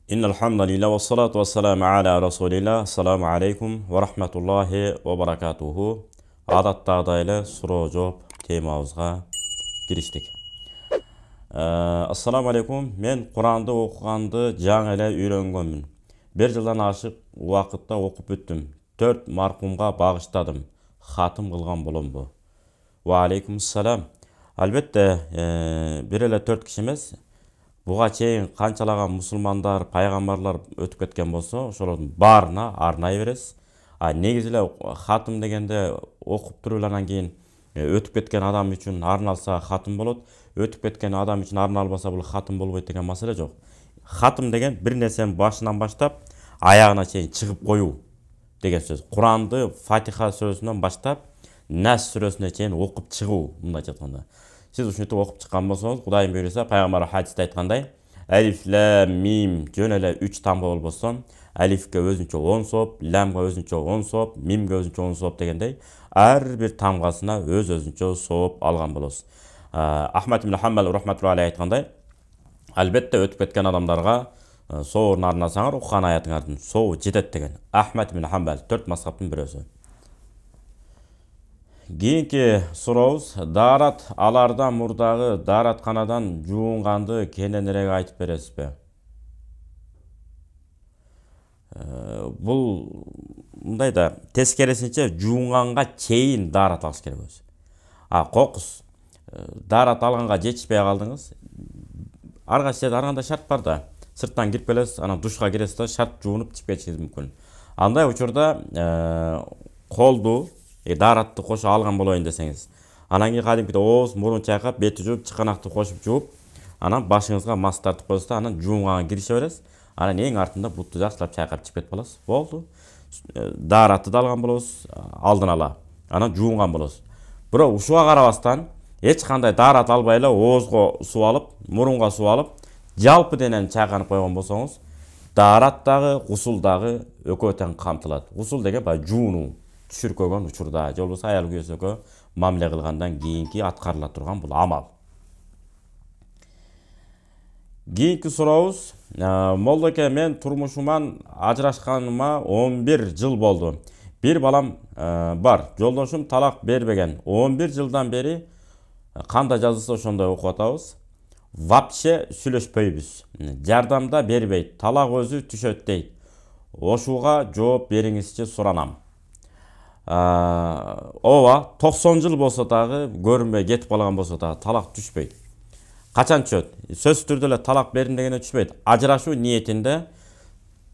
Innal hamdalillah ve salatu ve selamu ala Resulillah. Assalamu aleykum ve rahmetullahi ve barakatuhu. Adatdagıday suro жооп temabızga giriştik. Assalamu aleykum. Men Kur'an'da okugandı жаңы эле үйрөнгөнмүн. 1 жылдан ашык убакытта окуп бүттүм. 4 маркумга багыштадым. Хатым кылган боломбу? Wa aleykum salam. Albatta, bir эле 4 киши эмес. Буга чейин канчалаган мусулмандар, пайгамбарлар өтүп кеткен болсо, ошолордун баарына арнай бересиз. Негизи эле хатым дегенде окуп туруп анан кийин өтүп кеткен адам үчүн арналса хатым болот. Өтүп кеткен адам үчүн арналбаса бул хатым болбойт деген маселе жок. Хатым деген бир нерсени башынан баштап аягына чейин чыгып коюу деген сөз. Куранды Фатиха сүрөсүнөн баштап Нас сүрөсүнө чейин окуп чыгуу, мындайча айтканда. Siz ушинтип окуп чыккан болсоңуз, Кудайым буйруса, пайгамбар хадисте айткандай, алиф лам мим жөн эле 3 тамга болбосо, алифке өзүнчө 10 сооп, ламга өзүнчө 10 сооп, мимге өзүнчө 10 сооп дегендей, ар бир тамгасына өзүнчө сооп алган болосуз. Ахмад ибн Хамбал рахматуллахи алейхи айткандай, албетте өтүп кеткен адамдарга соорун арнасаңар, окуган аятыңардын сообу жетет деген. Ахмад ибн Хамбал 4 мазхабтын бирөөсү. Кийинки сурообуз, Дарат алардан мурдагы дааратканадан жуунганды кененирээк айтып бересизби? Бул мындай да, тескерисинче жуунганга чейин даарат алыш керек өзү. Кокус даарат алганга жетишпей калдыңыз. Ар кайсы жерде ар кандай шарт бар да. Сырттан кирип келесиз, анан душка киресиз да, шарт жуунуп чыгып кетишиңиз мүмкүн. Андай учурда колду дааратты кошо алган болоюн десеңиз, анан кийин кадимкидей ооз, мурун чайкап, бети жууп, чыканакты кошуп жууп, анан башыңызга мас тартып коесуз да, анан жуунганга кирише бересиз. Анан эң артында бутту жакшылап чайкап чыгып кетип каласыз. Болду. Daarатты да алган болосуз, алдын ала. Анан жуунган болосуз. Бирок ушуга карабастан эч кандай daarат албай эле оозго суу алып, мурунга суу алып, жалпы денени чайканып койгон болсоңуз, daarат дагы, гусул дагы экөө тең камтылат. Гусул деген баягы жуунуу. Түшүркөгөн учурда, же болбосо аял күйөөсүгө мамиле кылгандан кийинки аткарыла турган бул амал. Кийинки сурообуз, Молдоке, мен турмушуман ажырашканыма 11 жыл болду. Бир балам бар. Жолдошум талак бербеген. 11 жылдан бери кандай жазылса ошондой окуп атабыз. Вообще сүйлөшпөйбүз. Жардам да бербейт. Талак өзү түшөт дейт. Ошуга жооп бериңизчи суранам. Ооба, 90 жыл болсо дагы, көрүнбөй кетип калган болсо дагы талак түшпөйт. Качан түшөт? Сөз түрдө эле талак бердим дегенде түшпөйт. Ажырашуу ниетинде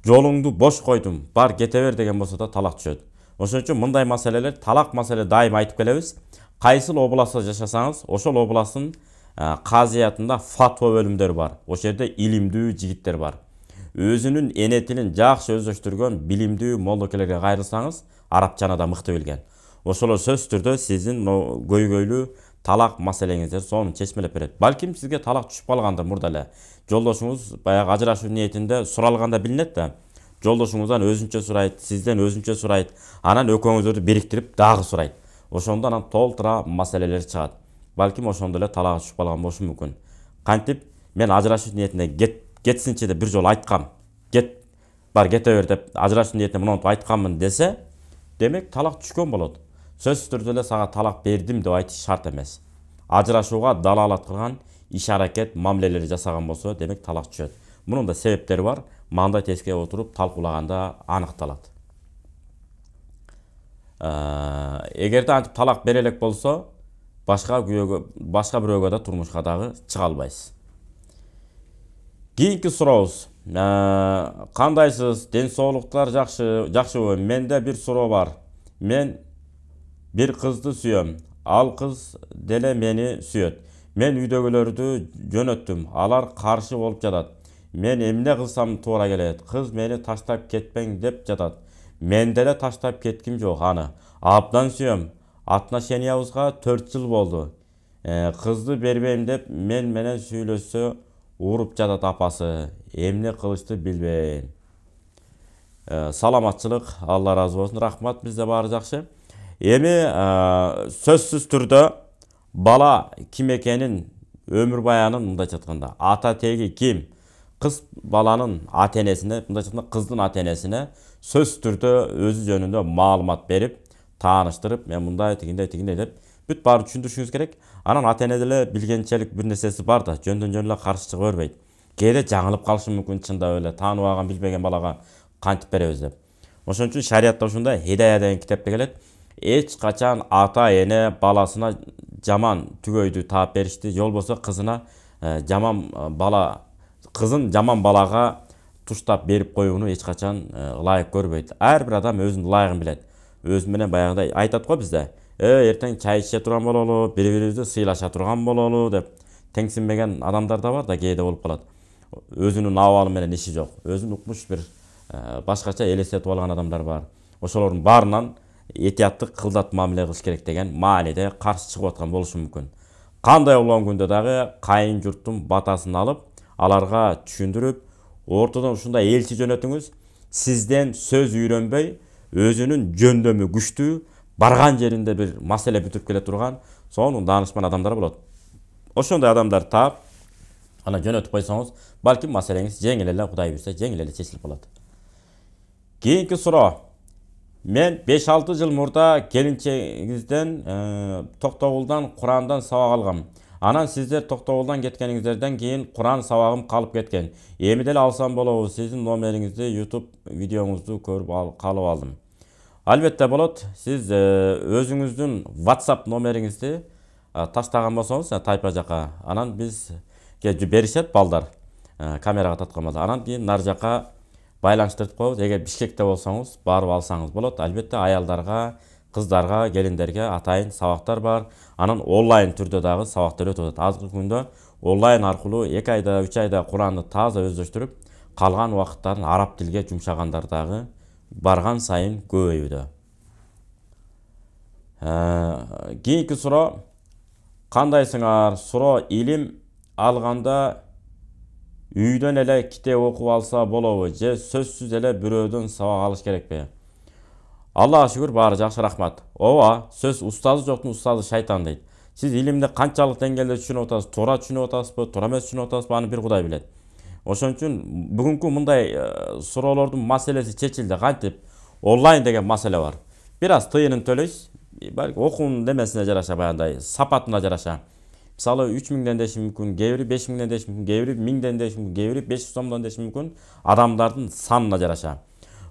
жолуңду бош койдум, бар кете бер деген болсо да талак түшөт. Ошон үчүн мындай маселелер, талак маселе дайым айтып келебиз. Кайсыл областта жашасаңыз, ошол областын казиятында фатва бөлүмдөрү бар. Ошол жерде илимдүү жигиттер бар. Өзүнүн эне тилин жакшы өздөштүргөн билимдүү молдокелерге кайрылсаңыз, арабчаны да мыкты билген. Ошолор сөз түрдө сиздин көйгөйлүү талак маселеңизди сонун чечмелеп берет. Балким сизге талак түшүп калгандыр мурда эле. Жолдошуңуз баягы ажырашуу ниетинде суралганда билинет да. Жолдошуңуздан өзүнчө сурайт, сизден өзүнчө сурайт, анан экөөңүздөрдү бириктирип дагы сурайт. Ошондо анан толтура маселелер чыгат. Балким ошондо эле талак түшүп калган болушу мүмкүн. Кантип мен ажырашуу ниетинде кетсинчи деп бир жолу айткам. Бар кете бер деп ажырашуу ниетинде монтип айтканмын десе, демек талак түшкөн болот. Сөз түрдө эле сага талак бердим деп айтыш шарт эмес. Ажырашууга далалат кылган иш аракет, мамилелер жасаган болсо, демек талак түшөт. Мунун да себептери бар. Манда тескере отуруп талкуулаганда аныкталат. Эгерде антип талак бере элек болсо, башка бирөөгө да турмушка дагы чыга албайсыз. Кийинки сурообуз. Кандайсыз? Ден соолуктар жакшыбы? Менде бир суроо бар. Мен бир кызды сүйөм. Ал кыз деле мени сүйөт. Мен үйдөгүлөрдү жөнөттүм. Алар каршы болуп жатат. Мен эмне кылсам туура келет? Кыз мени таштап кетпең деп жатат. Мен деле таштап кетким жок аны. Абдан сүйөм. Отношениябызга 4 жыл болду. Кызды бербейм деп мен менен сүйлөшсө уруп жатат апасы. Эмне кылышты билбейм. Саламатчылык, Алла разы болсун. Рахмат, бизде баары жакшы. Эми сөзсүз түрдө бала ким экенин, өмүр баянын мындайча айтканда, ата теги ким, kız balanın ata-enesine, mындайча айтканда kыздын ата-enesine söz түрдө өзү жөнүндө маалымат берип, тааныштырып, мен мындай тигиндей деп бүт баарын түшүндүрүшүңүз керек. Анан ата-эне деле билгенчелик бир нерсеси бар да, жөндөн жөн эле каршы чыга бербейт. Кээде жаңылып калышы мүмкүн, чындап эле таанып алган билбеген балага кантип беребиз деп. Ошон үчүн шариятта ушундай Хидая деген китепте келет. Эч качан ата-эне баласына жаман түгөйдү таап беришти, же болбосо жаман бала кызын жаман балага туштап берип коюуну эч качан ылайык көрбөйт. Ар бир адам өзүнүн ылайыгын билет. Өзү менен баягыдай айтат го бизде. Эртең чай иче турган бололу, бири-бирибизди сыйлаша турган бололу деп теңсинбеген адамдар да бар да кээде болуп калат. Өзүнүн абалы менен иши жок. Өзүн укмуш бир башкача элестетип алган адамдар бар. Ошолордун баарынан этияттык кылдат мамиле кылыш керек деген мааниде каршы чыгып аткан болушу мүмкүн. Кандай болгон күндө дагы кайын журттун батасын алып, аларга түшүндүрүп, ортодон ушундай элчи жөнөтүңүз. Сизден сөз үйрөнбөй, өзүнүн жөндөмү күчтүү, барган жеринде бир маселе бүтүрүп келе турган, сонун даанышман адамдар болот. Ошондой адамдар таап, ана жөнөтүп койсоңуз, балким маселеңиз жеңил эле, Кудай буйрса, жеңил эле чечилип калат. Кийинки суроо. Мен 5-6 жыл мурда келинчегизден Токтогулдан Курандан сабак алгам. Анан сиздер Токтогулдан кеткениңиздерден кийин Куран сабагым калып кеткен. Эми деле алсам болобу? Сиздин номериңизди, YouTube видеоңузду көрүп калып алдым. Албетте болот. Сиз өзүңүздүн WhatsApp номериңизди таштаган болсоңуз, тайпа жака, анан бизге беришет балдар, камерага таткан балдар. Анан кийин нар жака байланыштырып коебуз. Эгер Бишкекте болсоңуз, барып алсаңыз болот. Албетте аялдарга, кыздарга, келиндерге атайын сабактар бар. Анан онлайн түрдө дагы сабактар өтүп атат. Азыркы күндө онлайн аркылуу 2 айда, 3 айда Куранды таза өздөштүрүп, калган убакыттарын араб тилге жумшагандар дагы барган сайын көбөйүүдө. Кийинки суроо. Кандайсыңар? Суроо илим алганда үйдөн эле китеп окуп алса болобу же сөзсүз эле бирөөдөн сабак алыш керекпи? Аллага шүгүр, баары жакшы, рахмат. Ооба, сөз устазы жоктун устазы шайтан дейт. Сиз илимди канчалык деңгээлде түшүнүп атасыз, туура түшүнүп атасызбы, туура эмес түшүнүп атасызбы, аны бир Кудай билет. Ошон үчүн бүгүнкү мындай суроолордун маселеси чечилди. Кантип? Онлайн деген маселе бар. Бир аз тыйынын төлөйсүз. Балки окуунун демесине жараша, баягындай сапатына жараша. Мисалы 3000ден деши мүмкүн, кээ бири 5000ден деши мүмкүн, кээ бири 1000ден деши мүмкүн, кээ бири 500 сомдон деши мүмкүн, адамдардын санына жараша.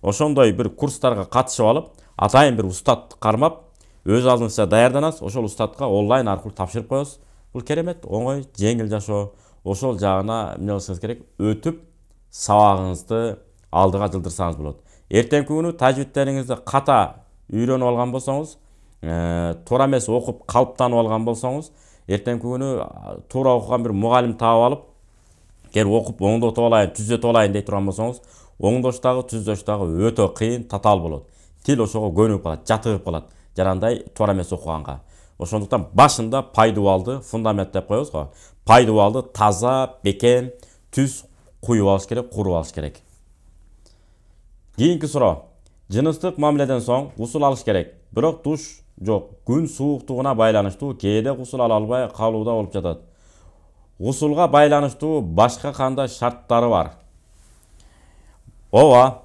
Ошондой бир курстарга катышып алып, атайын бир устат кармап, өз алдыңызга даярданасыз, ошол устатка онлайн аркылуу тапшырып коесуз. Бул керемет, оңой, жеңил жашоо. Ошол жагына эмне кылышыңыз керек? Өтүп, сабагыңызды алдыга жылдырсаңыз болот. Эртеңки күнү тажвидтериңизди ката үйрөнүп алган болсоңуз, туура эмес окуп калыптанып алган болсоңуз, эртеңки күнү туура окуган бир мугалим таап алып, эгер окуп оңдотуп алайын, түзөтүп алайын дей турган болсоңуз, оңдош дагы, түзөш дагы өтө кыйын, татаал болот. Тил ошого көнүп калат, жатыгып калат, жарандай туура эмес окуганга. Ошондуктан башында пайдубалды фундамент деп коебуз го. Пайдубалды таза, бекем, түз куюп алыш керек, куруп алыш керек. Кийинки суроо. Жыныстык мамиледен соң гусул алыш керек. Бирок душ жок. Күн сууктугуна байланыштуу кээде гусул ала албай калууда болуп жатат. Гусулга байланыштуу башка кандай шарттары бар? Ооба,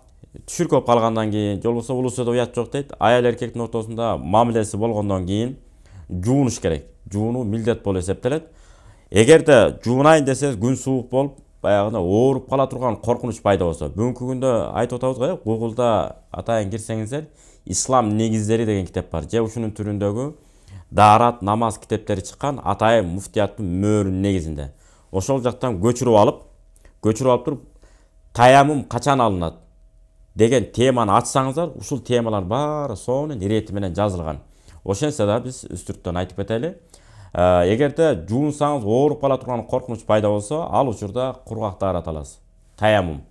түшүркөп калгандан кийин, же болбосо улусуда уят жок дейт. Аял эркектин ортосунда мамилеси болгондон кийин жуунуш керек. Жуунуу милдет болуп эсептелет. Эгерде жуунайын десеңиз, күн суук болуп, баягында ооруп кала турган коркунуч пайда болсо, бүгүнкү күндө айтып атабыз го, Google'да атайын кирсеңиздер, Ислам негиздери деген китеп бар. Же ушунун түрүндөгү даарат, намаз китептери чыккан атайын муфтияттын мөөрүнүн негизинде. Ошол жактан көчүрүп алып туруп, таяммум качан алынат деген теманы ачсаңыздар, ушул темалар баары сонун ирети менен жазылган. Ошентсе да биз үстүрттөн айтып кетели. Эгерде жуунсаңыз ооруп кала турган коркунуч пайда болсо, ал учурда кургак даарат аласыз. Таяммум.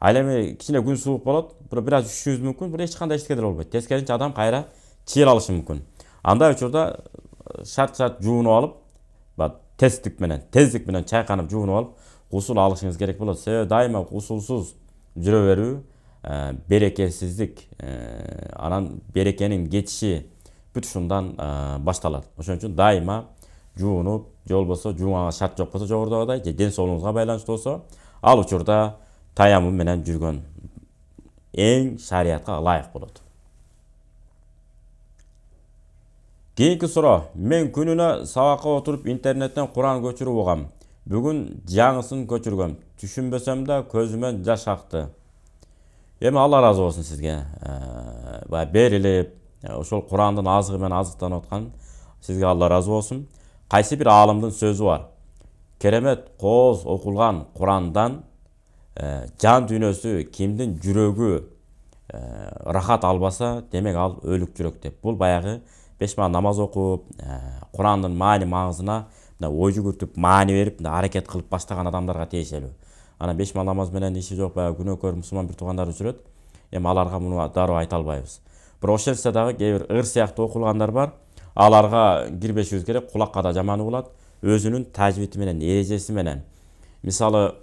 Ал эми кичине күн суук болот, бир аз üşүшүңүз мүмкүн, бир эч кандай эчтеке деле болбойт. Тескерисинче адам кайра чыйыр алышы мүмкүн. Андай учурда шарт жуунуп алып, тездик менен чайканып жуунуп алып, гусул алышыңыз керек болот. Себеби дайыма гусулсуз жүрө берүү берекесиздик, анан берекенин кетиши бүт ушундан башталат. Ошон үчүн дайыма жуунуп, же болбосо жуунганга шарт жок болсо, жогорудагыдай, же ден соолугуңузга байланыштуу болсо, Ал учурda таяммум менен жүргөн эң шариятка ылайык болот. Кийинки суроо. Мен күнүнө сабакка отуруп интернеттен Куран көчүрүп угам. Бүгүн жаңысын көчүргөм. Түшүнбөсөм да көзүмөн жаш акты. Эми Алла разы болсун сизге. Берилип, ошол Курандын азыгы менен азыктанып аткан сизге Алла разы болсун. Кайсы бир аалымдын сөзү бар. Керемет кооз окулган Курандан жан дүйнөсү, кимдин жүрөгү рахат албаса, демек ал өлүк жүрөк деп. Бул баягы 5 маал намаз окуп, Курандын маани маңызына ой жүгүртүп, маани берип, аракет кылып баштаган адамдарга тиешелүү. Ана 5 маал намаз менен иши жок, баягы күнөөкөр мусулман бир туугандарыбыз жүрөт. Эми аларга муну дароо айта албайбыз. Бирок ошентсе дагы кээ бир ыр сыяктуу окулгандар бар. Аларга кирбешибиз керек, кулакка да жаманы болот. Өзүнүн тажвити менен, эрежеси менен. Мисалы,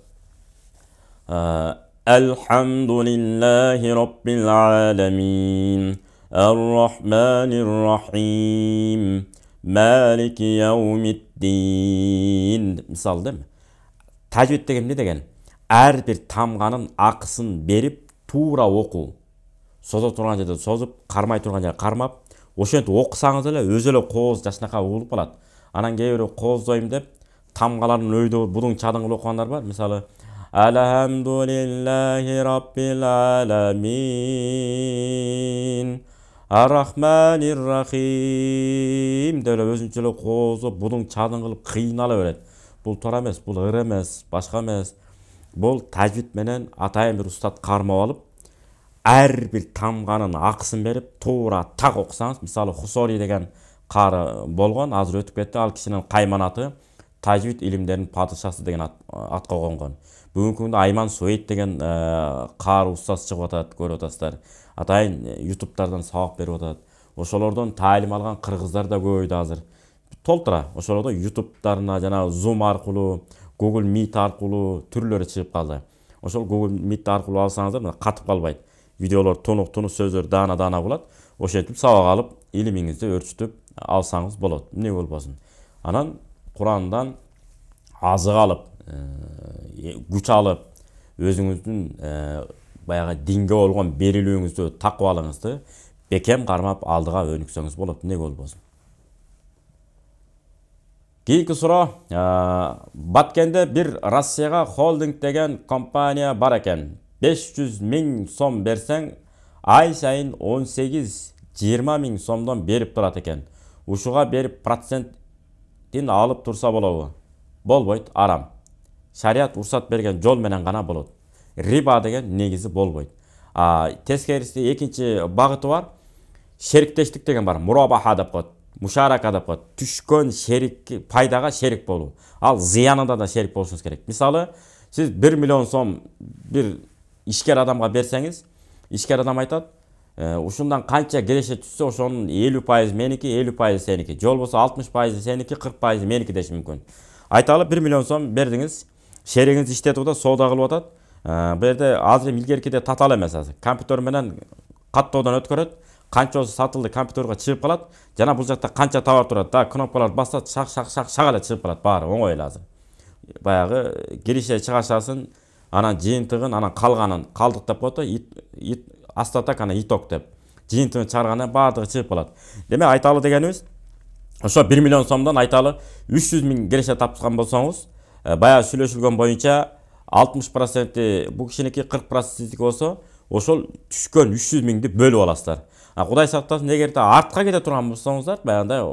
Элхамдулиллахи Раббил аламин, Ар-Рахманир-Рахим, Малики яумиддин. Мисалы деме. Тажвит деген эмне деген? Ар бир тамганын акысын берип, туура окуу. Созо турган жерде созуп, кармай турган жерде кармап, ошентип окусаңыз эле өзү эле кооз жашнакай угулуп калат. Анан кээ бирөө кооздойм деп тамгаларын өйдө будуң чадың кылып окугандар бар. Мисалы, Алхамдулиллахи Раббил аламин, Ар-Рахманир-Рахим деп өзүнчө эле коозуп, будуң чадың кылып кыйнала берет. Бул туура эмес, бул ыр эмес, башка эмес. Бул тажвит менен атайын бир устат кармап алып, ар бир тамганын акысын берип, туура так окусаңыз, мисалы Хусори деген кары болгон, азыр өтүп кетти. Ал кишинин кайманаты тажвит илимдеринин падышасы деген атка конгон. Бүгүнкү күндө Айман Суейт деген кары устаз чыгып атат, көрүп атасыздар. Атайын YouTube'тардан сабак берип атат. Ошолордон таалим алган кыргыздар да көбөйдү азыр. Толтура ошолордо YouTube'тарына жана Zoom аркылуу, Google Meet аркылуу түрлөрү чыгып калды. Ошол Google Meet аркылуу алсаңыздар, катып калбайт. Видеолор тунук сөздөр даана болот. Ошентип сабак алып, илимиңизди өрчүтүп алсаңыз болот. Эмне болбосун. Анан Курандан азык алып, күч алып, өзүңүздүн баягы динге болгон берилүүңүздү, такыбалыгыңызды бекем кармап алдыга өнүксөңүз болот. Эмне болбосун. Кийинки суроо. Баткенде бир Россияга холдинг деген компания бар экен. 500 000 сом берсең, ай сайын 18-20 000 сомдон берип турат экен. Ушуга берип проценттин алып турса болобу? Болбойт, арам. Шарият урсат берген жол менен гана болот. Риба деген негизи болбойт. Тескериси экинчи багыты бар. Шериктештик деген бар. Мурабаха деп коет. Мушарака деп коет. Түшкөн шерик пайдага шерик болуу. Ал зыянында да шерик болушуңуз керек. Мисалы, сиз 1 миллион сом бир ишкер адамга берсеңиз, ишкер адам айтат, ушундан канча кереше түшсө, ошонун 50% меники, 50% сеники. Же болбосо 60% сеники, 40% меники деши мүмкүн. Айталы 1 миллион сом бердиңиз, шеригиңиз иштетип атат, соода кылып атат. Бу жерде азыр илгеркиде татал эмес азыр. Компьютер менен каттоодон өткөрөт, канчасы сатылды компьютерге чыгып калат. Жана бул жакта канча товар турат, да кнопкаларды бассат, шак эле чыгып калат, баары оңой эле азыр. Баягы киреше чыгашасын, анан жыйынтыгын, анан калганын калдык деп коет, астатак анан иток деп. Жыйынтыгын чыгаргандан баардыгы чыгып калат. Демек айталы дегенибиз, ошо 1 миллион сомдон айталы 300 000 кереше тапкан болсоңуз, баягы сүйлөшүлгөн боюнча 60% бул кишиники, 40% болсо, ошол түшкөн 300 000ди бөлүп аласыздар. Кудай сактасын, эгерде артка кете турган болсоңуздар, баягындай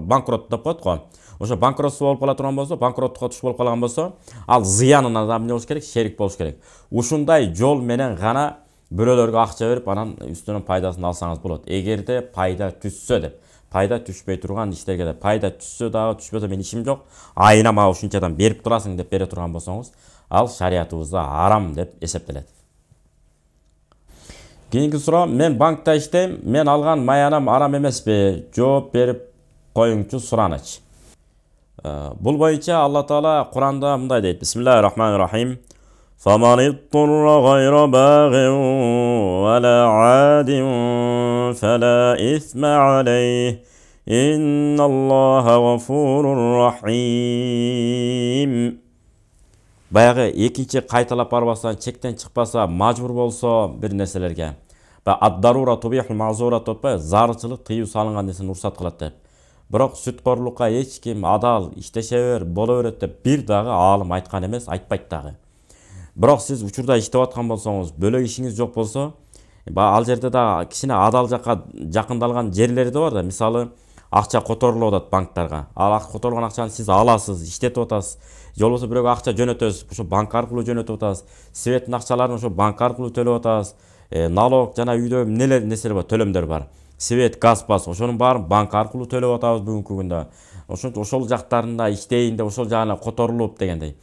банкрот деп коет го. Ошо банкротсу болуп кала турган болсо, банкроттукка туш болуп калган болсо, ал зыянына да эмне болуш керек? Шерик болуш керек. Ушундай жол менен гана бирөөлөргө акча берип, анан үстүнөн пайдасын алсаңыз болот. Эгерде пайда түшсө деп. Пайда түшпөй турган иштерге да пайда түшсө дагы, түшпөсө мен ишим жок, айына мага ушунчадан берип турасың деп бере турган болсоңуз, ал шариятыбызда арам деп эсептелет. Кийинки суроо, мен банкта иштейм, мен алган маянам арам эмеспи? Жооп берип коюңчу сураныч. Бул боюнча Алла Таала Куранда мындай дейт: Бисмиллахир-рахманир-рахим. فَمَنِ اضْطُرَّ غَيْرَ بَاغٍ وَلَا عَادٍ فَلَا إِثْمَ عَلَيْهِ إِنَّ اللَّهَ غَفُورٌ رَحِيمٌ. баягы экинчи кайталап барбастан чектен чыкпаса мажбур болсо бир нерселерге ад-дарура тубихул мазура деп атпайбы, зарылчылык тыюу салынган нерсени уруксат кылат деп. Бирок сүткорлукка эч ким адал иштеше бер, боло берет деп бир дагы аалым айткан эмес, айтпайт дагы. Бирок сиз учурда иштеп аткан болсоңуз, бөлөк ишиңиз жок болсо, ал жерде да кичине адал жакка жакындалган жерлери да бар да. Мисалы, акча которулуп атат банктарга. Ал которулган акчаны сиз аласыз, иштетип атасыз. Же болбосо бирөөгө акча жөнөтөсүз, ошо банк аркылуу жөнөтүп атасыз. Светтин акчаларын ошо банк аркылуу төлөп атасыз. Налог жана үйдө нелер нерселер бар, төлөмдөр бар. Свет, газ, ошонун баарын банк аркылуу төлөп атабыз бүгүнкү күндө. Ошол жактарында иштейин деп ошол жагына которулуп дегендей.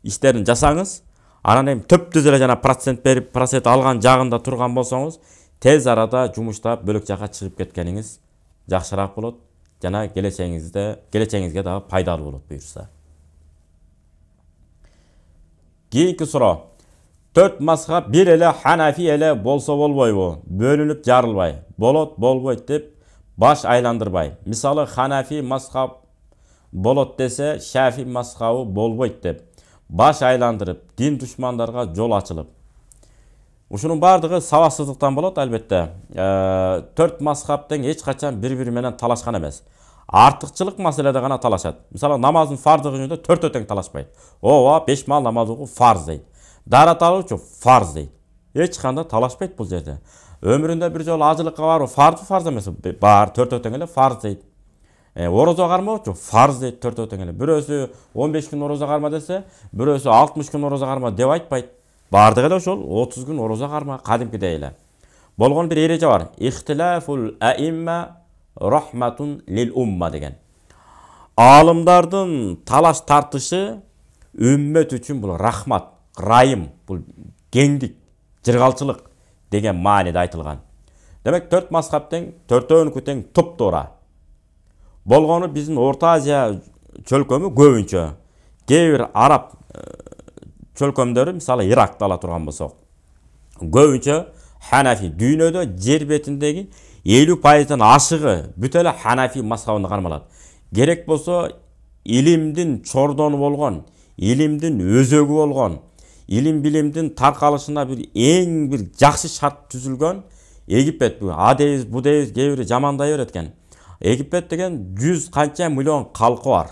Иштерин жасаңыз, анан эми төптүз эле жана процент берип, процент алган жагында турган болсоңуз, тез арада жумуштап бөлөк жакка чыгып кеткениңиз жакшыраак болот жана келечегиңизге дагы пайдалуу болот буюрса. Кийинки суроо. 4 мазхаб бир эле Ханафи эле болсо болбойбу? Бөлүнүп жарылбай, болот, болбойт деп баш айландырбай. Мисалы, Ханафи мазхаб болот десе, Шафи мазхабы болбойт деп баш айландырып, дин душмандарга жол ачылып. Ушунун бардыгы сабаксыздыктан болот, албетте. 4 мазхаб тең эч качан бири-бири менен талашкан эмес. Артыкчылык маселеде гана талашат. Мисалы, намаздын фардыгы жөнүндө 4 тең талашпайт. Ооба, 5 маал намаз окуу фарз дейт. Дарат алуучу фарз дейт. Эч кандай талашпайт бул жерде. Өмүрүндө бир жолу ажылыкка баруу фарз эмес, бар 4 тең эле фарз дейт. Орозо кармоочу фарз дейт 4 тең эле. Бирөөсү 15 күн орозо карма десе, бирөөсү 60 күн орозо карма деп айтпайт. Бардыгы эле ошол 30 күн орозо карма, кадимкидей эле. Болгон бир эреже бар. Ихтилафул аимма рахматун лил умма деген. Алымдардын талаш тартышы үммөт үчүн бул рахмат, райым, бул кеңдик, жыргалчылык деген мааниде айтылган. Демек 4 мазхаб тең, 4-өөнүкү тең туп-туура. Болгону биздин Орто Азия чөлкөмү көбүнчө. Кээ бир араб чөлкөмдөрү, мисалы Иракты ала турган болсок, көбүнчө Ханафи. Дүйнөдө жер бетиндеги 50%-дан ашыгы бүт эле Ханафи мазхабын кармалат. Керек болсо илимдин чордону болгон, илимдин өзөгү болгон, илим билимдин таркалышына бир эң бир жакшы шарт түзүлгөн Египет. А дейбиз, бу дейбиз, кээ бири жамандай берет экен. Египет деген 100 канча миллион калкы бар.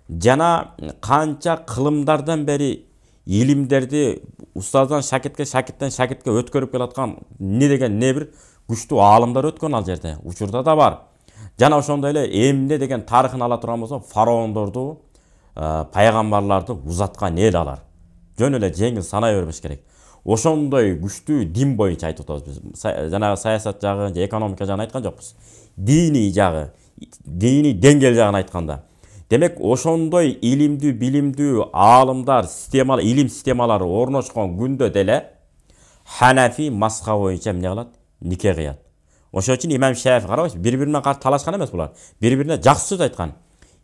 Жана канча кылымдардан бери илимдерди устаздан шакиртке, шакирттен шакиртке өткөрүп келаткан не деген не бир күчтүү аалымдар өткөн ал жерде. Учурда да бар. Жана ошондой эле эмне деген тарыхын ала турган болсо, фараондорду, пайгамбарларды узаткан эл алар. Жөн эле жеңил санай бербеш керек. Ошондой күчтүү дин боюнча айтып атабыз биз. Жанагы саясат жагы, экономика жагын айткан жокпуз. Дини жагы, дини деңгел жагын айтканда. Демек, ошондой илимдүү, билимдүү аалымдар, системалар, илим системалары орношкон күндө деле Ханафи мазхабы боюнча эмне кылат? Нике кыят. Ошон үчүн Имам Шафи карабайсызбы, бири-бирине каршы талашкан эмес булар. Бири-бирине жакшы сөз айткан.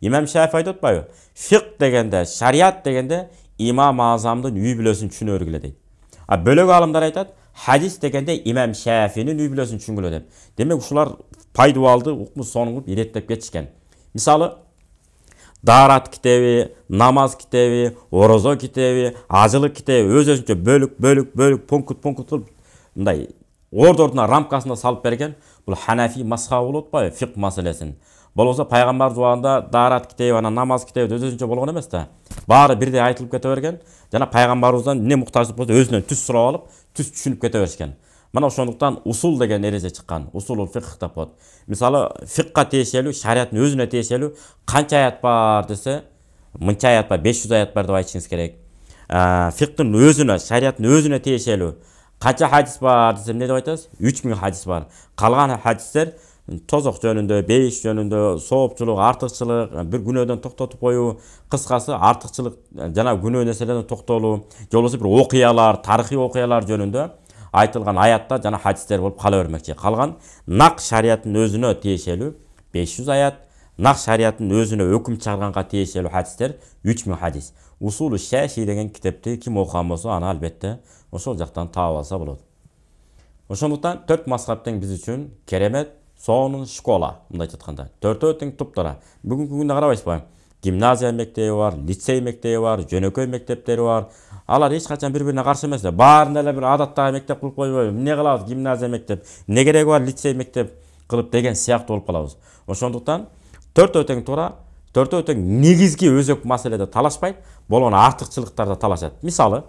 Имам Шафи айтып атпайбы? Фиq дегенде, шариат дегенде Имам Азамдын үй бүлөсүн түшүнө келе дейт. А бөлөк аалымдар айтат, хадис дегенде Имам Шафинин үй бүлөсүн түшүнгүлө деп. Демек, ушулар пайдубалды укму сонуңуп иреттеп кетишкен. Мисалы, Дарат китеби, намаз китеби, орозо китеби, ажылык китеби өз-өзүнчө бөлүк пункт кылып мындай ордордуна рамкасында салып берген. Бул Ханафи мазхабы болот атпайбы, фиq маселесин. Болбосо пайгамбар убагында Дарат китеби, анан намаз китеби өз-өзүнчө болгон эмес да. Баары бирдей айтылып кете берген. Жана пайгамбарыбыздан эмне муктаждык болсо өзүнөн түз сурап алып, түз түшүнүп кете беришкен. Мына ошондуктан усул деген эреже чыккан. Усулул фиq деп коет. Мисалы, фиqка тиешелүү, шариаттын өзүнө тиешелүү канча аят бар десе, мынча аят бар, 500 аят бар деп айтышыңыз керек. Фиqтын өзүнө, шариаттын өзүнө тиешелүү канча хадис бар десе, эмне деп айтасыз? 3000 хадис бар. Калган хадистер тозок жөнүндө, бейиш жөнүндө, соопчулук, артыкчылык, бир күнөөдөн токтотуп коюу, кыскасы артыкчылык жана күнөө нерселерден токтолуу, же болбосо бир окуялар, тарыхый окуялар жөнүндө айтылган аяттар жана хадистер болуп кала бермекчи. Калган нак шариаттын өзүнө тиешелүү 500 аят, нак шариаттын өзүнө өкүм чыгарганга тиешелүү хадистер 3000 хадис. Усулу Шафи деген китепти ким окуган болсо, аны албетте ошол жактан таап алса болот. Ошондуктан 4 мазхаб тең биз үчүн керемет, сонун школа, мындайча айтканда. 4-өө тең туптара. Бүгүнкү күндө карабайсызбы? Gimnазия мектеби бар, лицей мектеби бар, жөнөкөй мектептери бар. Алар эч качан бири-бирине каршы эмес. Баарында эле бир адаттагы мектеп кылып койбойбу. Эмне кылабыз? Гимназия мектеп. Эмне кереги бар лицей мектеп кылып деген сыяктуу болуп калабыз. Ошондуктан төртөө тең туура, төртөө тең негизги өзөк маселеде талашпайт, болгон артыкчылыктарда талашат. Мисалы,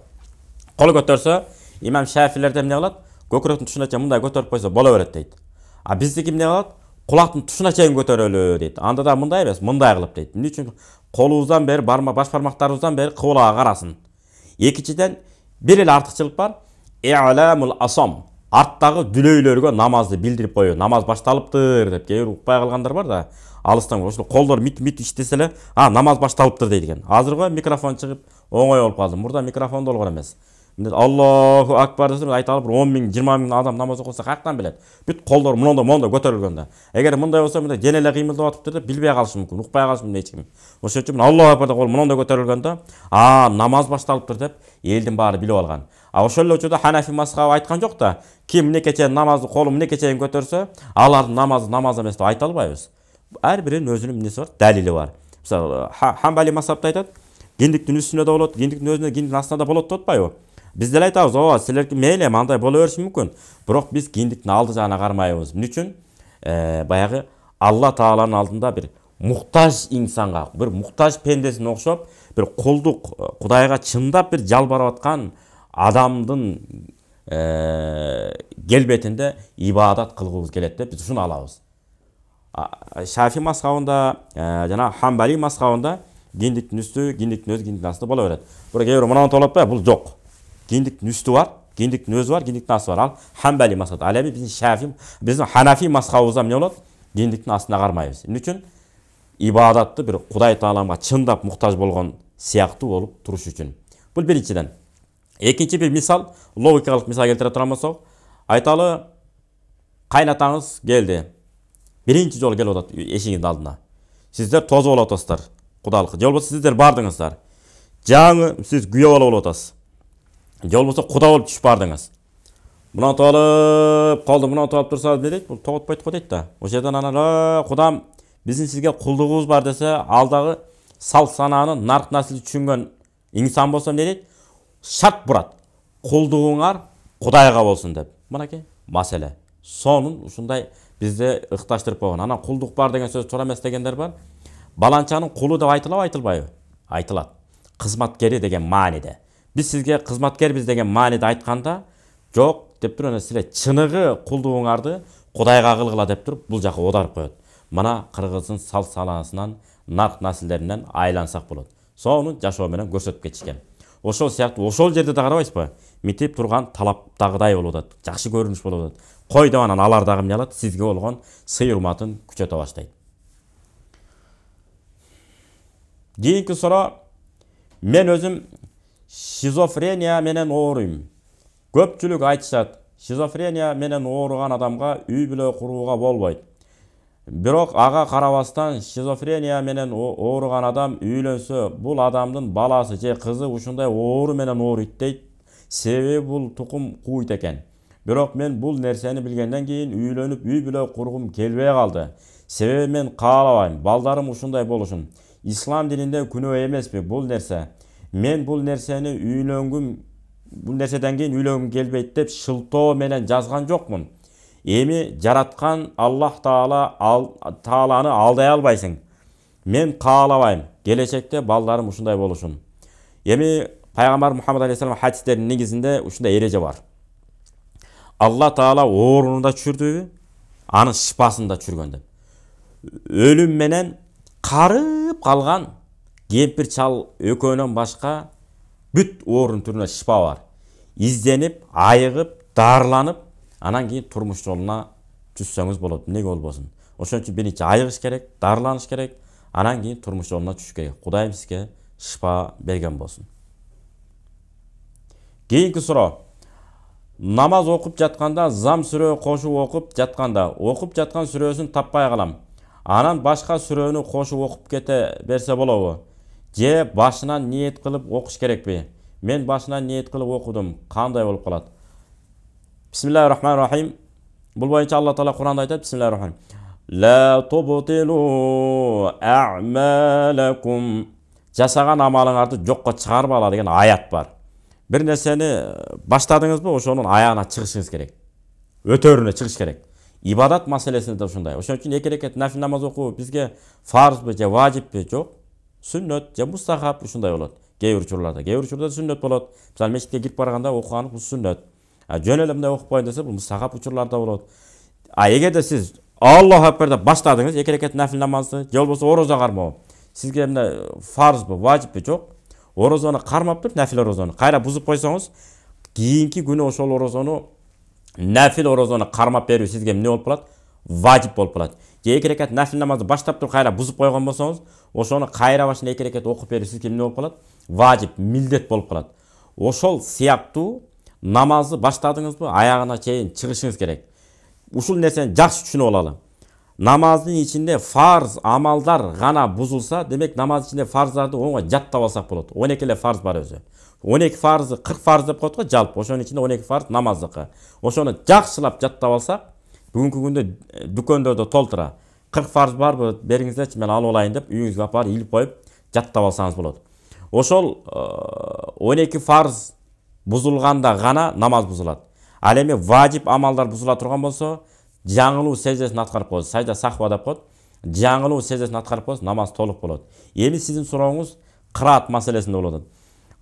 кол көтөрсө, имам Шафилерде эмне кылат? Көкүрөктүн тушуна чейин мындай көтөрүп койсо боло берет дейт. А биздики эмне кылат? Кулактын тушуна чейин көтөрөлү дейт. Анда да мындай эмес, мындай кылып дейт. Эмне үчүн? Колубуздан бери, баш бармактарыбыздан бери кыбылага карасын. Экинчиден, бир эле артыкчылык бар. И'ламул асам. Арттагы дүлөйлөргө намазды билдирип коюу. Намаз башталыптыр деп кээ бир укпай калгандар бар да. Алыстан ошол колдор мит иштесе эле, намаз башталыптыр дейт экен. Азыркы микрофон чыгып оңой болуп калды. Мурда микрофон болгон эмес. Аллаху акбар десе айталып 10 миң, 20 миң адам намаз окуса каяктан билет? Бүт колдор мондо көтөрүлгөндө. Эгер мындай болсо, мындай денелер кыймылдап атыптыр деп билбей калышы мүмкүн, укпай калышы мүмкүн эч ким. Ошон үчүн Аллаху акбар деп кол мондо көтөрүлгөндө, намаз башталыптыр деп элдин баары билип алган. Ошол эле учурда Ханафи мазхабы айткан жок да, ким эмне чейин намазды колу эмне чейин көтөрсө, алардын намазы намаз эмес деп айта албайбыз. Ар биринин өзүнүн эмнеси бар, далили бар. Мисалы, Хамбали мазхабта айтат, киндиктин үстүнө да болот, киндиктин өзүнө, киндиктин астына да болот деп атпайбы? Биз деле айтабыз, силерге мейли андай боло бериши мүмкүн. Бирок биз киндиктин алды жагына кармайбыз. Эмне үчүн? Баягы Алла Тааланын алдында бир муктаж инсанга, бир муктаж пендесине окшоп, бир кулдук Кудайга чындап бир жалбарып аткан адамдын келбетинде ибадат кылгыбыз келет деп биз ушуну алабыз. Шафи мазхабында жана Хамбали мазхабында киндиктин үстү, киндиктин өзү, киндиктин асты боло берет. Бирок кээ бир мынаны толуп атпайбы? Бул жок. Киндиктин үстү бар, киндиктин өзү бар, киндиктин асты бар. Ал Хамбали мазхабы. Ал эми биздин Ханафи мазхабыбызда эмне болот? Киндиктин астына кармайбыз. Эмне үчүн? Ибадатты бир Кудай Тааламга чындап муктаж болгон сыяктуу болуп туруш үчүн. Бул биринчиден. Экинчи бир мисал, логикалык мисал келтире турам болсок, айталы кайнатаңыз келди. Биринчи жолу келип атат эшигиңиздин алдына. Сиздер тозуп алып атасыздар. Кудалыкка. Же болбосо сиздер бардыңыздар. Жаңы сиз күйөө болуп атасыз. Же болбосо куда болуп түшүп бардыңыз. Мына толуп калды, мына толуп турса эмне дейт? Бул тоготпойт го дейт да. Ошол жерден анан кудам биздин сизге кулдугубуз бар десе, алдагы салт санааны, нарк насил түшүнгөн инсан болсо эмне дейт? Шарт бурат. Кулдугуңар Кудайга болсун деп. Мынакей маселе. Сонун ушундай бизде ыкташтырып койгон. Анан кулдук бар деген сөз туура эмес дегендер бар. Баланчанын кулу деп айтылабы, айтылбайбы? Айтылат. Кызматкери деген мааниде. Биз сизге кызматкербиз деген мааниде айтканда, жок деп туруп, силер чыныгы кулдугуңарды Кудайга кылгыла деп туруп, бул жака оодарып коет. Мына кыргыздын салт санаасынан, нарк насилдеринен айлансак болот. Сону жашоо менен көрсөтүп кетишкен. Ошол сыяктуу, ошол жерде да карабайсызбы? Митип турган талаптагыдай болуп атат, жакшы көрүнүш болуп атат. Кой деп анан алар дагы эмне алат? Сизге болгон сый урматын күчөтө баштайт. Кийинки суроо, мен өзүм шизофрения менен ооруйм. Көпчүлүк айтышат, шизофрения менен ооруган адамга үй бүлө курууга болбойт. Бирок ага карабастан шизофрения менен ооруган адам үйлөнсө, бул адамдын баласы же кызы ушундай оору менен ооруйт дейт. Себеби бул тукум куйт экен. Бирок мен бул нерсени билгенден кийин үйлөнүп үй бүлө кургум келбей калды. Себеби мен каалабайм, балдарым ушундай болушун. Ислам дининде күнөө эмеспи бул нерсе? Мен бул нерседен кийин үйлөнгүм келбейт деп шылтоо менен жазган жокмун. Эми жараткан Аллах Тааланы алдай албайсың. Мен каалабайм, келечекте балдарым ушундай болушун. Эми Пайгамбар Мухаммад алейхиссалам хадистеринин негизинде ушундай эреже бар. Алла Таала ооруну да түшүрдүбү, анын шипасын да түшүргөн деп. Өлүм менен карып калган кемпир чал экөөнөн башка бүт оорунун түрүнө шипа бар. Изденип, айыгып, дарыланып, анан кийин турмуш жолуна түшсөңүз болот. Эмнеге болбосун? Ошон үчүн биринчи айыгыш керек, дарыланыш керек, анан кийин турмуш жолуна түшүш керек. Кудайым сизге шипа берген болсун. Кийинки суроо. Намаз окуп жатканда, зам сүрө кошуп окуп жатканда, окуп жаткан сүрөсүн таппай калам. Анан башка сүрөнү кошуп окуп кете берсе болобу? Же башынан ниет кылып окуш керекпи? Мен башынан ниет кылып окудум. Кандай болуп калат? Бисмиллахир-рахманир-рахим. Бул боюнча Алла Таала Куранда айтат, бисмиллахир-рахманир-рахим. La tubtilu a'malakum. Жасаған амалыңарды жоққа шығарбала деген аят бар. Bir нерсени баштадыңызбы, ошонун аягына чыгышыңыз керек. Өтөрүнө чыгыш керек. Ибадат маселесинде да ушундай. Ошон үчүн эки рекет нафил намаз окуу бизге фарзбы же важиппи? Жок. Сүннөт же мустахаб ушундай болот. Кээ бир учурларда сүннөт болот. Мисалы мечитке кирип барганда окуган бул сүннөт. Жөн эле мындай окуп коеюн десе бул мустахаб учурларда болот. Эгерде сиз Аллаху акбар деп баштадыңыз, эки рекет нафил намазды, же болбосо орозо кармоо. Сизге мына фарзбы, важиппи? Жок. Орозону кармап туруп, нафил орозону кайра бузуп койсоңуз, кийинки күнү ошол орозону нафил орозону кармап берүү сизге эмне болуп калат? Важип болуп калат. Же эки рекет нафил намазды баштап туруп кайра бузуп койгон болсоңуз, ошону кайра башына эки рекет окуп берүү сизге эмне болуп калат? Важип, милдет болуп калат. Ошол сыяктуу намазды баштадыңызбы, аягына чейин чыгышыңыз керек. Ушул нерсени жакшы түшүнүп алалы. Намаздын ичинде фарз амалдар гана бузулса, демек намаз ичинде фарздарды оңой жаттап алсак болот. 12 эле фарз бар өзү. 12 фарзды 40 фарз деп коет го, жалпы. Ошонун ичинде 12 фарз намаздыкы. Ошону жакшылап жаттап алсак, бүгүнкү күндө дүкөндөрдө толтура. 40 фарз барбы, бериңиздерчи, мен алып алайын деп, үйүңүзгө алып барып илип коюп жаттап алсаңыз болот. Ошол 12 фарз бузулганда гана намаз бузулат. Ал эми важип амалдар бузула турган болсо, жаңылуу сеждесин аткарып коесуз. Сайда сахва деп коет. Жаңылуу сеждесин аткарып коесуз, намаз толук болот. Эми сиздин сурооңуз кыраат маселесинде болот.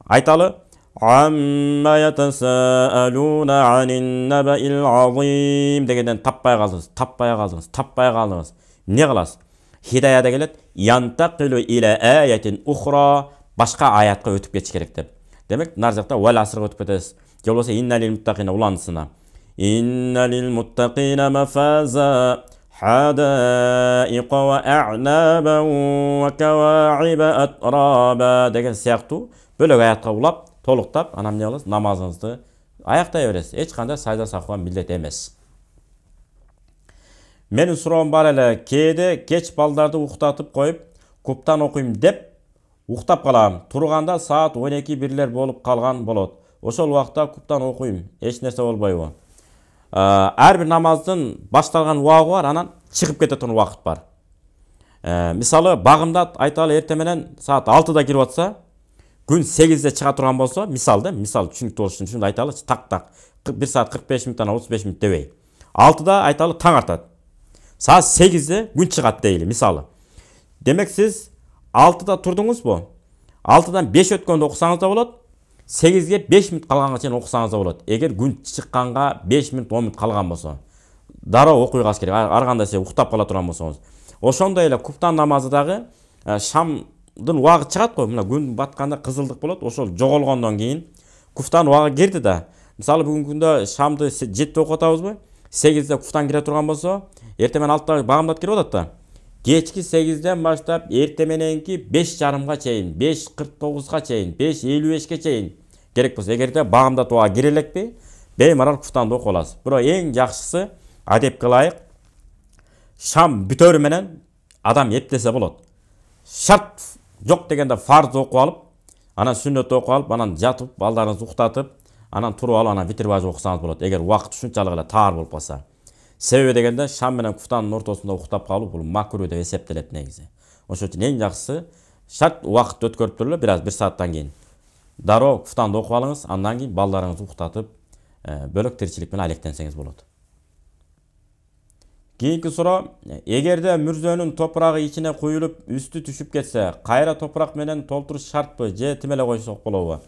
Айталы: "Амма ятасаалуна анин набаил азим" дегенден таппай калдыңыз. Эмне кыласыз? Хидаяда келет: "Янтакилу иля аятин ухра", башка аятка өтүп кетиш керек деп. Демек, нар жакта вал асрга өтүп кетесиз. Же болбосо инна лил муттакина уландысына. Инна лил муттакина мафаза хадaiqa ва а'наба ва каваиба атраба деген сыяктуу бөлөк аятка улап, толуктап, анан эмне кыласыз? Намазыңызды аяктай бересиз. Эч кандай сайда сахва милдет эмес. Менин суроом бар эле, кээде кеч балдарды уктатып коюп, куптан окуйм деп уктап калам. Турганда саат 12-1 болуп калган болот. Ошол убакта куптан окуйм. Эч нерсе болбойбу? Ар бир намаздын башталган убагы бар, анан чыгып кете турган убакыт бар. Мисалы, багымда айталы эртең менен саат 6-да кирип атса, күн 8-де чыга турган болсо, мисал түшүнүктүү болуш үчүн ушундай айталы, так 1 саат 45 мүнөттөн 35 мүнөт дебей. 6-да айталы таң артат. Саат 8-де күн чыгат дейли, мисалы. Демек сиз 6-да турдуңузбу? 6-дан 5 өткөндө окусаңыз да болот. 8-ге 5 мүнөт калганга чейин окусаңыз да болот. Эгер күн чыкканга 5 мүнөт 10 мүнөт калган болсо, дароо окуйгас керек. Ар кандай сиз уктап кала турган болсоңуз. Ошондой эле куптан намазы дагы шамдын убагы чыгат го. Мына күн батканда кызылдык болот. Ошол жоголгондон кийин куптан убагы кирди да. Мисалы бүгүнкү күндө шамды 7-де окуп атабызбы? 8-де куптан кире турган болсо, эртең менен 6-да багымдат кирип атат да. Кечки 8-ден баштап эртең мененки 5:30га чейин, 5:49га чейин, 5:55ге чейин керек болсо, эгерде багымдат убагы кире элекпи, беймарал куфтанды окуп аласыз. Бирок эң жакшысы адепке ылайык шам бүтөрү менен адам эптесе болот. Шарт жок дегенде фарз окуп алып, анан сүннөт окуп алып, анан жатып, балдарыңызды уктатып, анан туруп алып, анан витр бажы окусаңыз болот. Эгер убакыт ушунчалык эле таар болуп калса. Себеби дегенде шам менен куфтандын ортосунда уктап калуу бул макруh деп эсептелет негизи. Ошон үчүн эң жакшысы шарт убакыт өткөрүп туруп эле 1 сааттан кийин дароо куфтанды окуп алыңыз, андан кийин балдарыңызды уктатып, бөлөк тиричилик менен алектенсеңиз болот. Кийинки суроо: эгерде мүрзөнүн топурагы ичине куюлуп, үстү түшүп кетсе, кайра топурак менен толтуруш шартпы же тим эле койсок болобу?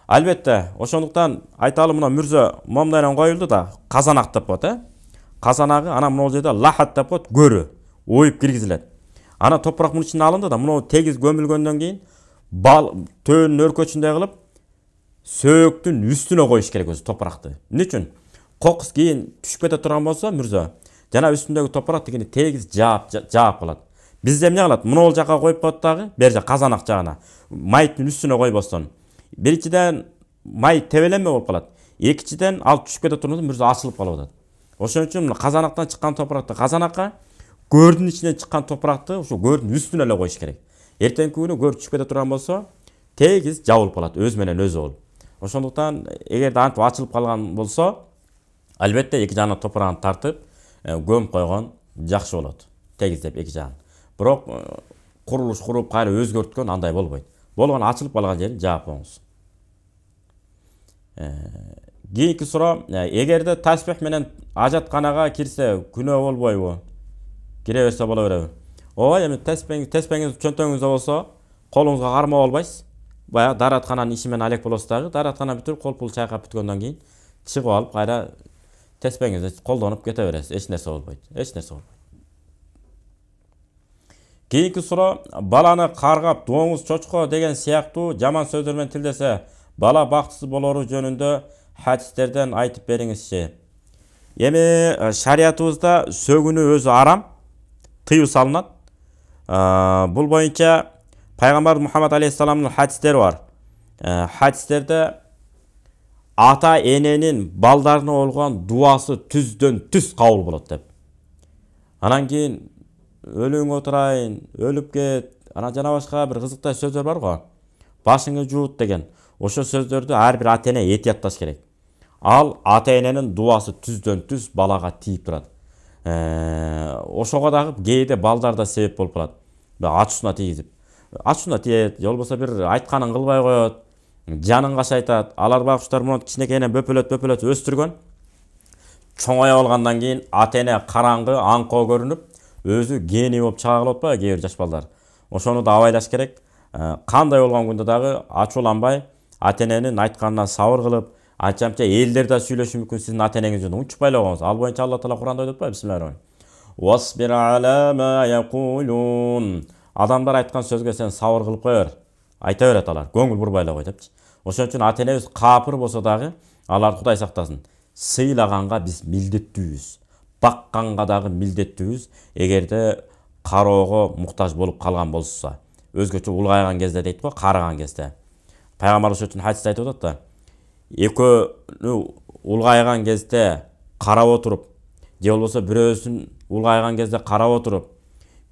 Албетте, ошондуктан айталы мына мүрзө момдайдан коюлду да, казанак деп коет, казанагы, анан мына жерде лахат деп коет, көрү, оюп киргизилет. Ана топурак мунун ичине алынды да, мына тегиз көмүлгөндөн кийин төөнүн өркөчүндөй кылып сөөктүн үстүнө коюш керек өзү топуракты. Эмне үчүн? Кокус кийин түшүп кете турган болсо мүрзө, жана үстүндөгү топурак дегенде тегиз жаап калат. Бизде эмне кылат? Мына жака коюп коет дагы, бер жак казанак жагына. Майыттын үстүнө койбостон. Биринчиден май тебеленме болуп калат. Экинчиден ал түшүп кете турганда мүрзө ачылып калып атат. Ошон үчүн казанактан чыккан топуракты казанакка, көрдүн ичинен чыккан топуракты ошо көрдүн үстүнө эле коюш керек. Эртеңки күнү көр түшүп кете турган болсо, тегиз жабылып калат, өз менен өзү болуп. Ошондуктан эгерде антип ачылып калган болсо, албетте эки жагына топурагын тартып, көмүп койгон жакшы болот. тегиздеп эки жагын. Бирок курулуш куруп кайра өзгөрткөн андай болбойт. Болгон ачылып калган жерин жаап коюңуз. Кийинки суроо, эгерде таспих менен ажатканага кирсе күнөө болбойбу? Кире берсе боло береби? Ооба, эми теспеңиз чөнтөгүңүздө болсо, колуңузга кармап албайсыз. Баягы дараткананын иши менен алек болосуз дагы, дараткана бүтүрүп кол пул чайкап бүткөндөн кийин чыгып алып кайра теспеңизди колдонуп кете бересиз. Эч нерсе болбойт. Эч нерсе болбойт. Кийинки суроо, баланы каргап, дооңуз чочко деген сыяктуу жаман сөздөр менен тилдесе, бала бактысыз болору жөнүндө хадистерден айтып бериңизчи. Эми шариятыбызда сөгүнүү өзү арам, тыюу салынат. Бул боюнча Пайгамбар Мухаммад алейхиссаламдын хадистери бар. Хадистерде ата эненин балдарына болгон дуасы түздөн түз кабыл болот деп. Анан кийин өлүң отурайын, өлүп кет, анан жана башка бир кызыктай сөздөр бар го. Башыңы жуут деген. Ошо сөздөрдү ар бир ата эне этиятташ керек. Ал ата эненин дуасы түздөн түз балага тийип турат. Ошого дагы кээде балдарда себеп болуп калат. Ачуусуна тийгизип. Ачуусуна тиет, же болбосо бир айтканын кылбай коет, жанын кашайтат. Алар байкуштар муну кичинекейинен бөпөлөт өстүргөн. Чоңая болгондон кийин ата эне караңгы, аңкоо көрүнүп, өзү гений болуп чыга калып атпайбы кээ бир жаш балдар. Ошону да абайлаш керек. Кандай болгон күндө дагы ачууланбай, ата эненин айтканына сабыр кылып, анча-мынча элдер да сүйлөшүшү мүмкүн сиздин ата энеңиз жөнүндө. Унчукпай эле коңуз. Ал боюнча Алла Таала Кур'анда айтып атпайбы? Бисмиллахир-рахманир-рахим. Wasbir ala ma yaqulun. Адамдар айткан сөзгө сен сабыр кылып койор. Айта берет алар. Көңүл бурбай эле кой депчи. Ошон үчүн ата энебиз капыр болсо дагы алар Кудай сактасын. Сыйлаганга биз милдеттүүбүз. Бакканга дагы милдеттүүбүз. Эгерде кароого муктаж болуп калган болсо, өзгөчө улгайган кезде дейт го, карыган кезде. Пайгамбар ошон үчүн хадисте айтып атат да. Экөөнү улгайган кезде карап отуруп, же болбосо бирөөсүн улгайган кезде карап отуруп,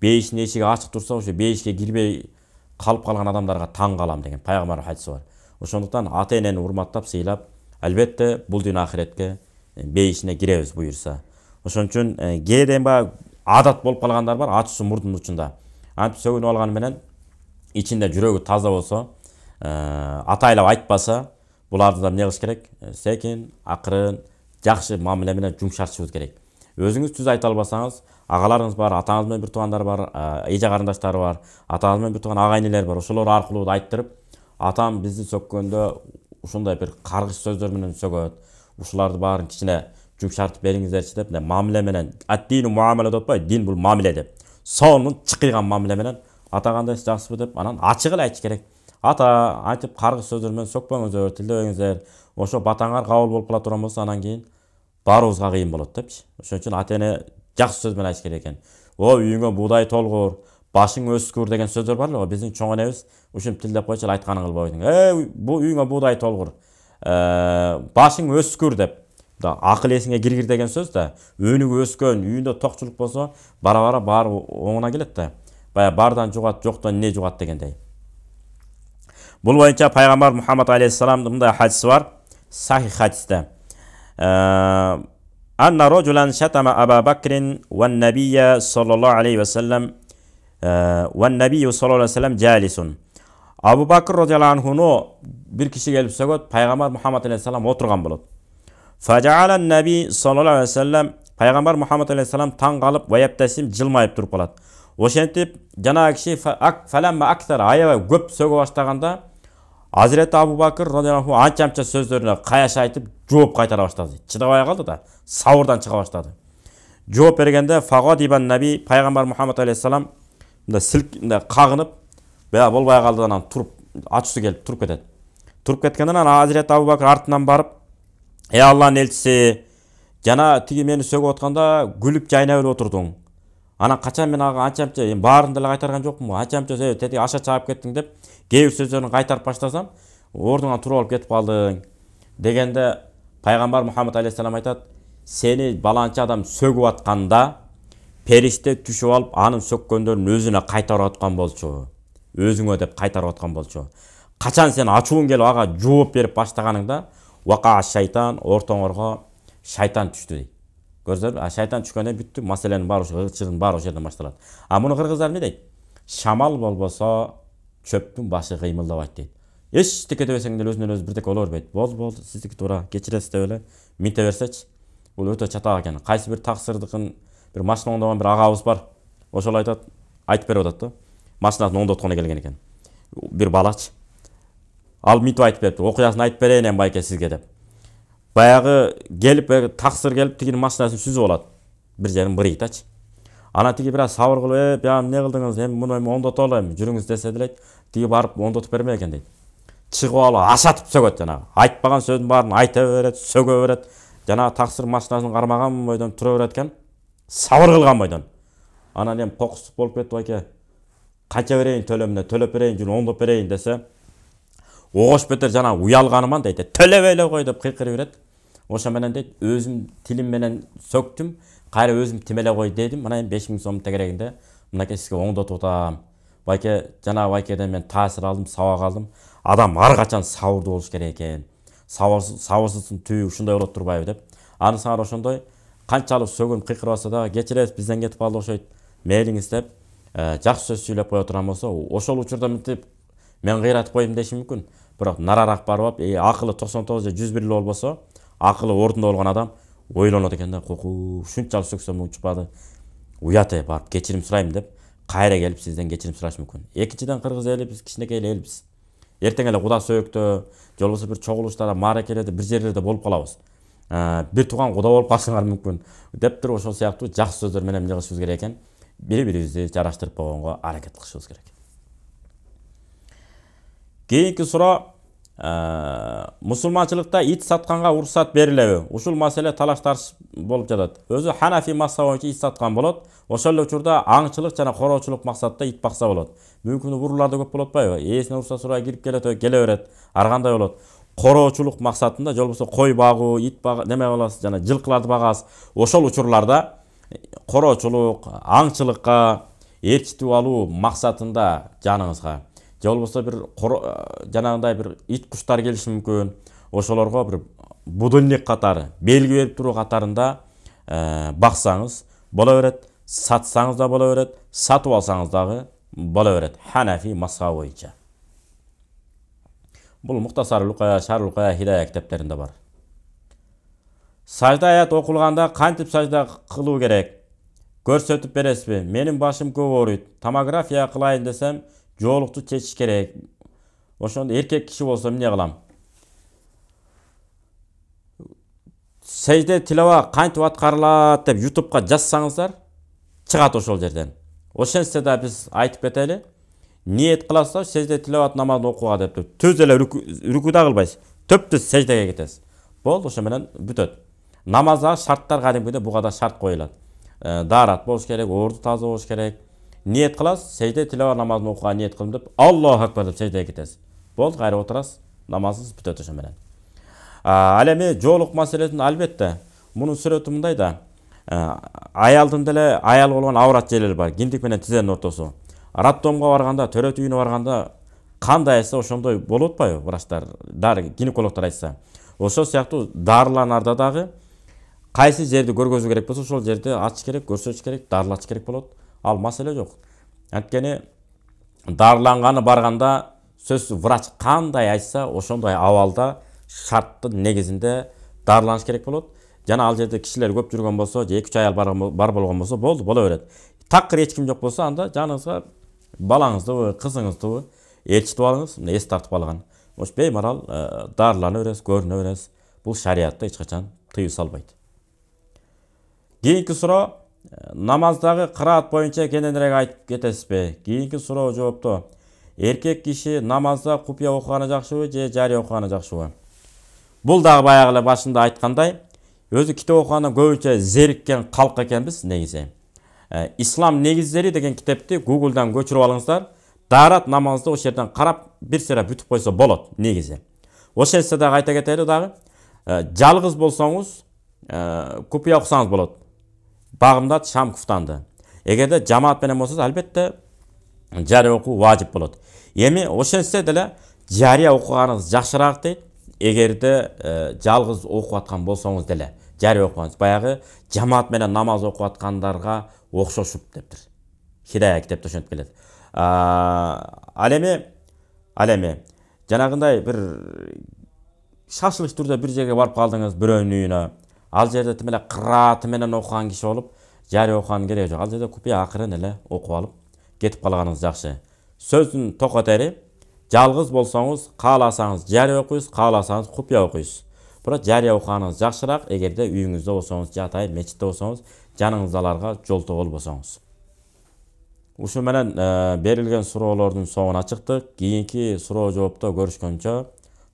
бейиштин эшиги ачык турса, ошо бейишке кирбей калып калган адамдарга таң калам деген пайгамбар хадиси бар. Ошондуктан ата энени урматтап, сыйлап, албетте бул дүйнө ахиретке бейишине киребиз буйурса. Ошон үчүн кээде баягы адат болуп калгандар бар, ачуусу мурдун учунда. Антип сөгүнүп алганы менен ичинде жүрөгү таза болсо, атайлап айтпаса, буларды да эмне кылыш керек? Секин, акырын, жакшы мамиле менен жумшартышыбыз керек. Өзүңүз түз айта албасаңыз, агаларыңыз бар, атаңыз менен бир туугандар бар, эже карындаштары бар, атаңыз менен бир тууган агайнелер бар. Ошолор аркылуу да айттырып, атам бизди сөккөндө ушундай бир каргыш сөздөр менен сөгөт. Ушуларды баарын кичине жумшартып бериңиздерчи деп, мамиле менен, ат-дину муамала деп атпайбы? Дин бул мамиле деп. Сонун чыкыйган мамиле менен ата кандайсыз, жакшысызбы деп, анан ачык эле айтыш керек. Ата айтып каргыш сөздөр менен сөкпөңүздөр, тилдебеңиздер. Ошо батаңар кабыл болуп кала турган болсо, анан кийин баарыбызга кыйын болот депчи. Ошон үчүн ата эне жакшы сөз менен айтыш керек экен. О, үйүңө буудай толгур, башың өскүр деген сөздөр бар эле. Биздин чоң энебиз ушинтип тилдеп койчу, айтканын кылбайбыз. Бу үйүңө буудай толгур, башың өскүр деп. Да акыл эсиңе киргир деген сөз да. Өнүгү өскөн, үйүндө токчулук болсо, бара-бара баары оңуна келет да. Бая бардан жугат, жоктон эмне жугат дегендей. Бул боюнча пайгамбар Мухаммад алейхиссаламдын мындай хадиси бар. Сахих хадисте. Анна раджулан шатама Аба Бакрин ван набийя саллаллаху алейхи ва саллям ван набийю саллаллаху алейхи ва саллям жалисун. Абу Бакр радиаллаху анхуну бир киши келип сөгөт, пайгамбар Мухаммад алейхиссалам отурган болот. Фажаала наби саллаллаху алейхи ва саллям, пайгамбар Мухаммад алейхиссалам таң калып, ваяптасим жылмайып туруп калат. Ошентип жана киши фаламма актар аябай көп сөгө баштаганда, Азирет Абу Бакр радиаллаху анча-мынча сөздөрүнө каяш айтып, жооп кайтара баштады. Чыдабай калды да, сабырдан чыга баштады. Жооп бергенде фагадибан наби, пайгамбар Мухаммад алейхиссалам мында кагынып, бая болбай калды, анан туруп, ачуусу келип туруп кетет. Туруп кеткенден анан Азирет Абу Бакр артынан барып, Аллахтын элчиси, жана тиги мени сөгүп атканда күлүп жайнап эле отурдуң. Анан качан мен ага анча-мынча баарын деле кайтарган жокмун, анча-мынча тети аша чаап кеттиң деп, кээ бир сөздөрүн кайтарып баштасам, ордуңан туруп алып кетип калдың дегенде, пайгамбар Мухаммад алейхиссалам айтат, сени баланча адам сөгүп атканда периште түшүп алып, анын сөккөндөрүн өзүнө кайтарып аткан болчу. Өзүңө деп кайтарып аткан болчу. Качан сен ачууң келип ага жооп берип баштаганыңда, вака шайтан, ортоңорго шайтан түштү дейт. Көрдүңөрбү? Шайтан түшкөндөн бүттү, маселенин баары чыгын баары ошол жерден башталат. Муну кыргыздар эмне дейт? Шамал болбосо чөптүн башы кыймылдабайт дейт. Эчтеке дебесең деле өзүнөн өзү бирдеке боло бербейт. Болду, сиздики туура, кечиресиз деп эле минте берсечи, бул өтө чатак экен. Кайсы бир таксырдыкын бир машина оңдогон бир агабыз бар. Ошол айтып берип атат да. Машинасын оңдоткону келген экен. Бир балачы. Ал митип айтып берипти. Окуясын айтып берейин эми байке сизге деп. Баягы келип таксыр келип тигинин машинасын сүзүп алат. Бир жерин бырыйтачы. Ана тиги бир аз сабыр кылып, эмне кылдыңыз? Эми муну оңдотолу эми жүрүңүз десе деле тиги барып оңдотуп бермей экен дейт. Чыгып алып ашатып сөгөт жанагы. Айтпаган сөздүн баарын айта берет, сөгө берет. Жанагы таксыр машинасын кармаган бойдон тура берет экен. Сабыр кылган бойдон. Анан эми кокустук болуп кетти байке. Канча берейин төлөмүнө, төлөп берейин, жүрүп оңдоп берейин десе, огош бетер жанагы уялганыман дейт. Төлөбөй эле кой деп кыйкырып берет. Ошо менен дейт, өзүм тилим менен сөктүм, кайра өзүм тимеле кой дедим. Мына эми 5000 сом тегерегинде мынакей сизге оңдотуп атам. Байке, жанагы байкеден мен таасир алдым, сабак алдым. Адам ар качан сабырдуу болуш керек экен. Сабырсыздын түбү ушундай болот турбайбы деп. Анысыңар ошондой канчалык сөгүнүп кыйкырбаса да, кечиресиз, бизден кетип калды окшойт. Мейлиңиз деп жакшы сөз сүйлөп кое турган болсо, ошол учурда мынтип мен кыйратып коюм деши мүмкүн. Бирок нарарак барып, акылы 99 же 101 эле болбосо, акылы ордунда болгон адам ойлонот экен да, куку, ушунчалык сөксөм учпады. Уят барып кечирим сурайм деп, кайра келип сизден кечирим сурашы мүмкүн. Экинчиден, кыргыз эли биз кичинекей элбиз. Эртең эле куда сөктө, же болбосо бир чогулуштарда, мааракелерде, бир жерлерде болуп калабыз. Бир туган куда болуп калышыңар мүмкүн деп туруп ошол сыяктуу жакшы сөздөр менен жыгышыбыз керек экен. Бири-бирибизди жараштырып койгонго аракет кылышыбыз керек. Кийинки суроо, мусулманчылыкта ит сатканга уруксат берилеби? Ушул маселе талаш тартыш болуп жатат. Өзү Ханафи мазхабы боюнча ит саткан болот. Ошол эле учурда аңчылык жана короочулук максатта ит бакса болот. Мүмкүн уруулар да көп болуп атпайбы? Ээсине уруксат сурай кирип келе берет. Ар кандай болот? Короочулук максатында, же болбосо кой багуу, ит неме кыласыз, жана жылкыларды багасыз. Ошол учурларда короочулук, аңчылыкка, ээрчитип алуу максатында жаныңызга, же болбосо бир жанагындай бир ит куштар келиши мүмкүн. Ошолорго бир будильник катары, белги берип туруу катарында баксаңыз боло берет, сатсаңыз да боло берет, сатып алсаңыз дагы боло берет. Ханафи мазхабы боюнча. Бул Мухтасарул Уқая, Шархул Уқая, Хидая китептеринде бар. Сажда аят окулганда кантип сажда кылуу керек? Көрсөтүп бересизби? Менин башым көп ооруйт. Томография кылайын десем, жоолукту чечиш керек. Ошондо эркек киши болсо эмне кылам? Сажда тилава кантип аткарылат деп YouTube'га жазсаңыздар, чыгат ошол жерден. Ошентсе да биз айтып кетели. Ниет кыласыздар, сажда тилават намазын окууга деп. Түз эле рүкүда кылбайсыз. Төптүз саждага кетесиз. Болду, ошо менен бүтөт. Намаздагы шарттар кадимгидей буга да шарт коюлат. Даарат болуш керек, оорду таза болуш керек. Ниет кыласыз, сажда тилават намазын окууга ниет кылдым деп, Аллаху акбар деп саждага кетесиз. Болду, кайра отурасыз, намазыңыз бүтөт ошо менен. Ал эми жоолук маселесин албетте, мунун сүрөтү мындай да. Аялдын деле аял болгон аврат жерлери бар, киндик менен тизенин ортосу. Роддомго барганда, төрөт үйүнө барганда кандай айтса ошондой болуп атпайбы, врачтар, гинекологдор айтса. Ошол сыяктуу дарыланарда дагы кайсы жерди көргөзүү керек болсо, ошол жерди ачыш керек, көрсөтүш керек, дарылатыш керек болот. Ал маселе жок. Анткени дарыланганы барганда сөзсүз врач кандай айтса, ошондой абалда шарттын негизинде дарыланыш керек болот. Жана ал жерде кишилер көп жүргөн болсо, же 2-3 аял бар болгон болсо, болду, боло берет. Такыр эч ким жок болсо, анда жаныңызга балаңызды, кызыңызды ээрчитип алыңыз, эс тартып алган. Ош беймарал дарылана бересиз, көрүнө бересиз. Бул шариатта эч качан тыюу салбайт. Кийинки суроо, намаздагы кыраат боюнча кененирээк айтып кетесизби? Кийинки суроо жоопту. Эркек киши намазда купуя окуганы жакшыбы же жария окуганы жакшыбы? Бул дагы баягы эле башында айткандай, өзү китеп окугандан көбүнчө зериккен калк экенбиз негизи. Ислам негиздери деген китепти Google'дан көчүрүп алыңыздар. Даарат намазды ошол жерден карап, бир сыйра бүтүп койсо болот негизи. Ошентсе дагы айта кетели дагы, жалгыз болсоңуз купуя окусаңыз болот. Багымда шам куфтанды. Эгерде жамаат менен болсоңуз, албетте жария окуу важип болот. Эми ошентсе деле жария окуганыңыз жакшыраак дейт. Эгерде жалгыз окуп аткан болсоңуз деле. жария окуганыз. Баягы жамаат менен намаз окуп аткандарга окшошуп дептир. Хидая китепте ошентип келет. Ал эми жанагындай бир шашылыш түрдө бир жерге барып калдыңыз, бирөөнүн үйүнө. Ал жерде тим эле кырааты менен окуган киши болуп, жария окуганын кереги жок. Ал жерде купуя акырын эле окуп алып кетип калганыңыз жакшы. Сөздүн токотери, жалгыз болсоңуз, кааласаңыз жария окуйсуз, кааласаңыз купуя окуйсуз. Бирок жария окуганыңыз жакшыраак, эгерде үйүңүздө болсоңуз, жатай мечитте болсоңуз, жаныңыздаларга жолтоо болбосоңуз. Ушу менен берилген суроолордун соңуна чыктык. Кийинки суроо жоопто көрүшкөнчө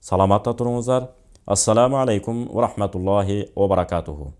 саламатта туруңуздар. Ассаламу алейкум ва рахматуллахи ва баракатуху.